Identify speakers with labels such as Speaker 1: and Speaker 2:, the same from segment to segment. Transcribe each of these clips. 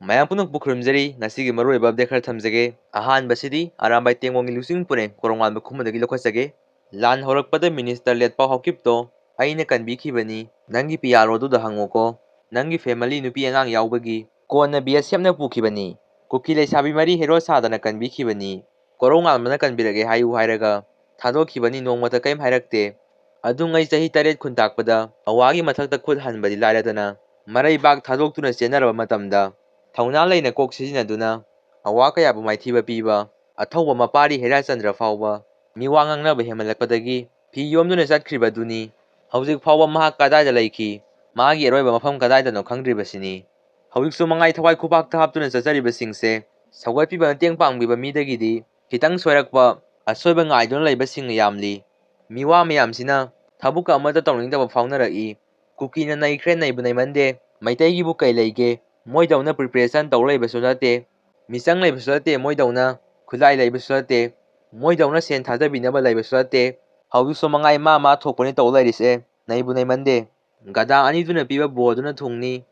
Speaker 1: ꯃꯌꯥꯝ ꯄꯨꯝꯅꯃꯛꯄꯨ ꯈꯨꯔꯨꯝꯖꯔꯤ ꯉꯁꯤꯒꯤ ꯃꯔꯨꯑꯣꯏꯕ ꯑꯞꯗꯦꯠ ꯈꯔ ꯊꯝꯖꯒꯦ ꯑꯍꯥꯟꯕꯁꯤꯗꯤ ꯑꯔꯥꯝꯕꯥꯏ ꯇꯦꯡꯒꯣꯡꯒꯤ ꯂꯨꯆꯤꯡ ꯄꯨꯔꯦꯡ ꯀꯣꯔꯣꯡꯉꯥꯟꯕ ꯈꯨꯟꯗꯒꯤ ꯂꯧꯈꯠꯆꯒꯦ ꯂꯥꯟ ꯍꯧꯔꯛꯄꯗ ꯃꯤꯅꯤꯁꯇꯔ ꯂꯦꯠꯄꯥꯎ ꯍꯥꯎꯀꯤꯞꯇꯣ ꯑꯩꯅ ꯀꯟꯕꯤꯈꯤꯕꯅꯤ ꯅꯪꯒꯤ PRO ꯑꯗꯨꯗ ꯍꯪꯉꯨꯀꯣ ꯅꯪꯒꯤ ꯐꯦꯃꯤꯂꯤ ꯅꯨꯄꯤ ꯑꯉꯥꯡ ꯌꯥꯎꯕꯒꯤ ꯀꯣꯟꯅ BSFꯅ ꯄꯨꯈꯤꯕꯅꯤ ꯀꯨꯀꯤ ꯂꯩꯁꯥꯕꯤ ꯃꯔꯤ ꯍꯦꯔꯣ ꯁꯥꯗꯅ ꯀꯟꯕꯤꯈꯤꯕꯅꯤ ꯀꯣꯔꯣꯡꯉꯥꯟꯕꯅ ꯀꯟꯕꯤꯔꯒꯦ ꯍꯥꯏꯌꯨ ꯍꯥꯏꯔꯒ ꯊꯥꯗꯣꯛꯈꯤꯕꯅꯤ ꯅꯣꯡꯃꯇ ꯀꯩꯝ ꯍꯥꯏꯔꯛꯇꯦ ꯑꯗꯨꯉꯩ ꯆꯍꯤ 8 ꯈꯨꯟ ꯇꯥꯛꯄꯗ ꯑꯋꯥꯒꯤ ꯃꯊꯛꯇ ꯈꯨꯠ ꯍꯟꯕꯗꯤ ꯂꯥꯏꯔꯗꯅ ꯃꯔꯩꯕꯥꯛ ꯊꯥꯗꯣꯛꯇꯨꯅ ꯆꯦꯟꯅꯔꯕ ꯃꯇꯝꯗ ꯊꯧꯅꯥ ꯂꯩꯅ ꯀꯣꯛ ꯁꯤꯖꯤꯟꯅꯗꯨꯅ ꯑꯋꯥ ꯀꯌꯥꯕꯨ ꯃꯥꯏꯊꯤꯕ ꯄꯤꯕ ꯑꯊꯧꯕ ꯃꯄꯥꯔꯤ ꯍꯦꯔꯥꯆꯟꯗ꯭ꯔ ꯐꯥꯎꯕ ꯃꯤꯋꯥ ꯉꯥꯡꯅꯕ ꯍꯦꯟꯃꯟꯂꯛꯄꯗꯒꯤ ꯐꯤ ꯌꯣꯝꯗꯨꯅ ꯆꯠꯈ꯭ꯔꯤꯕꯗꯨꯅꯤ ꯍꯧꯖꯤꯛ ꯐꯥꯎꯕ ꯃꯍꯥꯛ ꯀꯗꯥꯏꯗ ꯂꯩꯈꯤ ꯃꯥꯒꯤ ꯑꯔꯣꯏꯕ ꯃꯐꯝ ꯀꯗꯥꯏꯗꯅꯣ ꯈꯪꯗ꯭ꯔꯤꯕꯁꯤꯅꯤ ꯍꯧꯖꯤꯛꯁꯨ ꯃꯉꯥꯏ ꯊꯋꯥꯏ ꯈꯨꯄꯥꯛꯇ ꯍꯥꯞꯇꯨꯅ ꯆꯠꯆꯔꯤꯕꯁꯤꯡꯁꯦ ꯁꯧꯒꯠꯄꯤꯕ ꯃꯇꯦꯡ ꯄꯥꯡꯕꯤꯕ ꯃꯤꯗꯒꯤꯗꯤ ꯈꯤꯇꯪ ꯁꯣꯏꯔꯛꯄ ꯑꯁꯣꯏꯕ ꯉꯥꯏꯗꯨꯅ ꯂꯩꯕꯁꯤꯡꯅ ꯌꯥꯝꯂꯤ ꯃꯤꯋꯥ ꯃꯌꯥꯝꯁꯤꯅ ꯊꯕꯛ ꯑꯃꯠꯇ ꯇꯧꯅꯤꯡꯗꯕ ꯐꯥꯎꯅꯔꯛꯏ ꯀꯨꯀꯤꯅ ꯅꯩꯈ꯭ꯔꯦ ꯅꯩꯕꯨ ꯅꯩꯃꯟꯗꯦ ꯃꯩꯇꯩꯒꯤꯕꯨ ꯀꯩ ꯂꯩꯒꯦ ꯃꯣꯏꯗꯧꯅ ꯄ꯭ꯔꯤꯄꯦꯔꯦꯁꯟ ꯇꯧ ꯂꯩꯕꯁꯨ ꯅꯠꯇꯦ ꯃꯤꯆꯪ ꯂꯩꯕꯁꯨ ꯅꯠꯇꯦ ꯃꯣꯏꯗꯧꯅ ꯈꯨꯠꯂꯥꯏ ꯂꯩꯕꯁꯨ ꯅꯠꯇꯦ ꯃꯣꯏꯗꯧꯅ ꯁꯦꯟ ꯊꯥꯗꯕꯤꯅꯕ ꯂꯩꯕꯁꯨ ꯅꯠꯇꯦ ꯍꯧꯖꯤꯛꯁꯨ ꯃꯉꯥꯏ ꯃꯥ ꯊꯣꯛꯄꯅꯤ ꯇꯧ ꯂꯩꯔꯤꯁꯦ ꯅꯩꯕꯨ ꯅꯩꯃꯟꯗꯦ ꯒꯗꯥ ꯑꯅꯤꯗꯨꯅ ꯄꯤꯕ ꯕꯣꯔꯗꯨꯅ ꯊꯨꯡꯅꯤ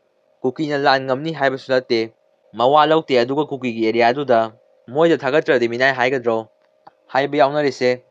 Speaker 1: ꯀꯨꯀꯤꯅ ꯂꯥꯟ ꯉꯝꯅꯤ ꯍꯥꯏꯕꯁꯨ ꯅꯠꯇꯦ ꯃꯋꯥ ꯂꯧꯗꯦ ꯑꯗꯨꯒ ꯀꯨꯀꯤꯒꯤ ꯑꯦꯔꯤꯌꯥꯗꯨꯗ ꯃꯣꯏꯗ ꯊꯥꯒꯠꯇ꯭ꯔꯗꯤ ꯃꯤꯅꯥꯏ ꯍꯥꯏꯒꯗ꯭ꯔꯣ ꯍꯥꯏꯕ ꯌꯥꯎꯅꯔꯤꯁꯦ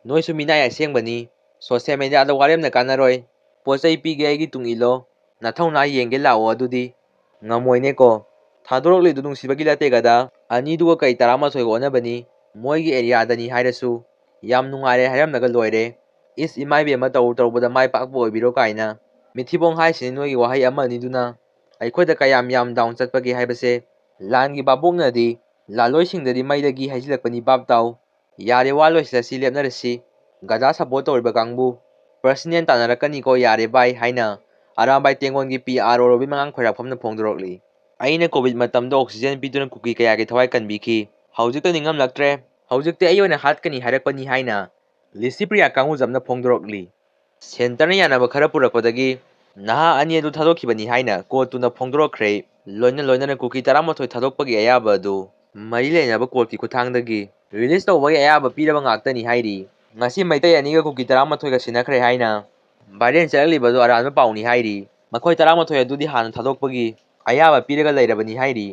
Speaker 1: ꯅꯣꯏꯁꯨ ꯃꯤꯅꯥꯏ ꯑꯁꯦꯡꯕꯅꯤ ꯁꯣꯁꯤꯌꯦꯜ ꯃꯤꯗꯤꯌꯥꯗ ꯋꯥꯔꯦꯝꯅ ꯀꯥꯟꯅꯔꯣꯏ ꯄꯣꯠꯆꯩ ꯄꯤꯒꯦ ꯑꯩꯒꯤ ꯇꯨꯡ ꯏꯜꯂꯣ ꯅꯊꯧꯅꯥ ꯌꯦꯡꯒꯦ ꯂꯥꯛꯑꯣ ꯑꯗꯨꯗꯤ ꯉꯝꯃꯣꯏꯅꯦꯀꯣ ꯊꯥꯗꯣꯔꯛꯂꯤꯗꯨ ꯅꯨꯡꯁꯤꯕꯒꯤ ꯅꯠꯇꯦ ꯒꯗꯥ ꯑꯅꯤꯗꯨꯒ ꯀꯩ 11ꯒ ꯑꯣꯟꯅꯕꯅꯤ ꯃꯣꯏꯒꯤ ꯑꯦꯔꯤꯌꯥꯗꯅꯤ ꯍꯥꯏꯔꯁꯨ ꯌꯥꯝ ꯅꯨꯡꯉꯥꯏꯔꯦ ꯍꯥꯏꯔꯝꯂꯒ ꯂꯣꯏꯔꯦ ꯏꯁ ꯏꯃꯥꯏꯕꯦꯝꯃ ꯇꯧꯔꯨꯕꯗ ꯃꯥꯏ ꯄꯥꯛꯄ ꯑꯣꯏꯕꯤꯔꯣ ꯀꯥꯏꯅ ꯃꯤꯊꯤꯕꯣꯡ ꯍꯥꯏꯁꯤꯅꯤ ꯅꯣꯏꯒꯤ ꯋꯥꯍꯩ ꯑꯃꯅꯤꯗꯨꯅ ꯑꯩꯈꯣꯏꯗ ꯀꯌꯥꯝ ꯗꯥꯎꯟ ꯆꯠꯄꯒꯦ ꯍꯥꯏꯕꯁꯦ ꯂꯥꯟꯒꯤ ꯕꯥꯕꯣꯛꯅꯗꯤ ꯂꯥꯂꯣꯏꯁꯤꯡꯗꯗꯤ ꯃꯩꯗꯒꯤ ꯍꯩꯖꯤꯜꯂꯛꯄꯅꯤ ꯚꯥꯞ ꯇꯥꯎ ꯌꯥꯔꯦ ꯋꯥ ꯂꯣꯏꯁꯤꯜꯂꯁꯤ ꯂꯦꯞꯅꯔꯁꯤ ꯒꯗꯥ ꯁꯞꯄꯣꯔꯠ ꯇꯧꯔꯤꯕ ꯀꯥꯡꯕꯨ ꯄꯔꯁꯅꯦꯜ ꯇꯥꯟꯅꯔꯛꯀꯅꯤꯀꯣ ꯌꯥꯔꯦ ꯕꯥꯏ ꯍꯥꯏꯅ ꯑꯔꯥꯝꯕꯥꯏ ꯇꯦꯡꯒꯣꯟꯒꯤ PRO ꯔꯣꯕꯤꯟ ꯃꯉꯥꯡ ꯈꯣꯏꯔꯥꯛꯐꯝꯅ ꯐꯣꯡꯗꯣꯔꯛꯂꯤ ꯑꯩꯅ ꯀꯣꯚꯤꯗ ꯃꯇꯝꯗ ꯑꯣꯛꯁꯤꯖꯦꯟ ꯄꯤꯗꯨꯅ ꯀꯨꯀꯤ ꯀꯌꯥꯒꯤ ꯊꯋꯥꯏ ꯀꯟꯕꯤꯈꯤ ꯍꯧꯖꯤꯛꯇ ꯅꯤꯡꯉꯝꯂꯛꯇ꯭ꯔꯦ ꯍꯧꯖꯤꯛꯇꯤ ꯑꯩ ꯑꯣꯏꯅ ꯍꯥꯠꯀꯅꯤ ꯍꯥꯏꯔꯛꯄꯅꯤ ꯍꯥꯏꯅ ꯂꯤꯁꯤꯄ꯭ꯔꯤꯌꯥ ꯀꯥꯡꯕꯨꯖꯝꯅ ꯐꯣꯡꯗꯣꯔꯛꯂꯤ ꯁꯦꯟꯇꯔꯅ ꯌꯥꯅꯕ ꯈꯔ ꯄꯨꯔꯛꯄꯗꯒꯤ ꯅꯍꯥ ꯑꯅꯤ ꯑꯗꯨ ꯊꯥꯗꯣꯛꯈꯤꯕꯅꯤ ꯍꯥꯏꯅ ꯀꯣꯔꯠꯇꯨꯅ ꯐꯣꯡꯗꯣꯔꯛꯈ꯭ꯔꯦ ꯂꯣꯏꯅꯅ ꯀꯨꯀꯤ 11 ꯊꯥꯗꯣꯛꯄꯒꯤ ꯑꯌꯥꯕ ꯑꯗꯨ ꯃꯔꯤ ꯂꯩꯅꯕ ꯀꯣꯔꯠꯀꯤ ꯈꯨꯠꯊꯥꯡꯗꯒꯤ ꯔꯤꯂꯤꯖ ꯇꯧꯕꯒꯤ ꯑꯌꯥꯕ ꯄꯤꯔꯕ ꯉꯥꯛꯇꯅꯤ ꯍꯥꯏꯔꯤ ꯉꯁꯤ ꯃꯩꯇꯩ ꯑꯅꯤꯒ ꯀꯨꯀꯤ 11ꯒ ꯁꯤꯟꯅꯈ꯭ꯔꯦ ꯍꯥꯏꯅ ꯚꯥꯏꯔꯦꯜ ꯆꯠꯂꯛꯂꯤꯕꯗꯨ ꯑꯔꯥꯟꯕ ꯄꯥꯎꯅꯤ ꯍꯥꯏꯔꯤ ꯃꯈꯣꯏ 11 ꯑꯗꯨꯗꯤ ꯍꯥꯟꯅ ꯊꯥꯗꯣꯛꯄꯒꯤ ꯑꯌꯥꯕ ꯄꯤꯔꯒ ꯂꯩꯔꯕꯅꯤ ꯍꯥꯏꯔꯤ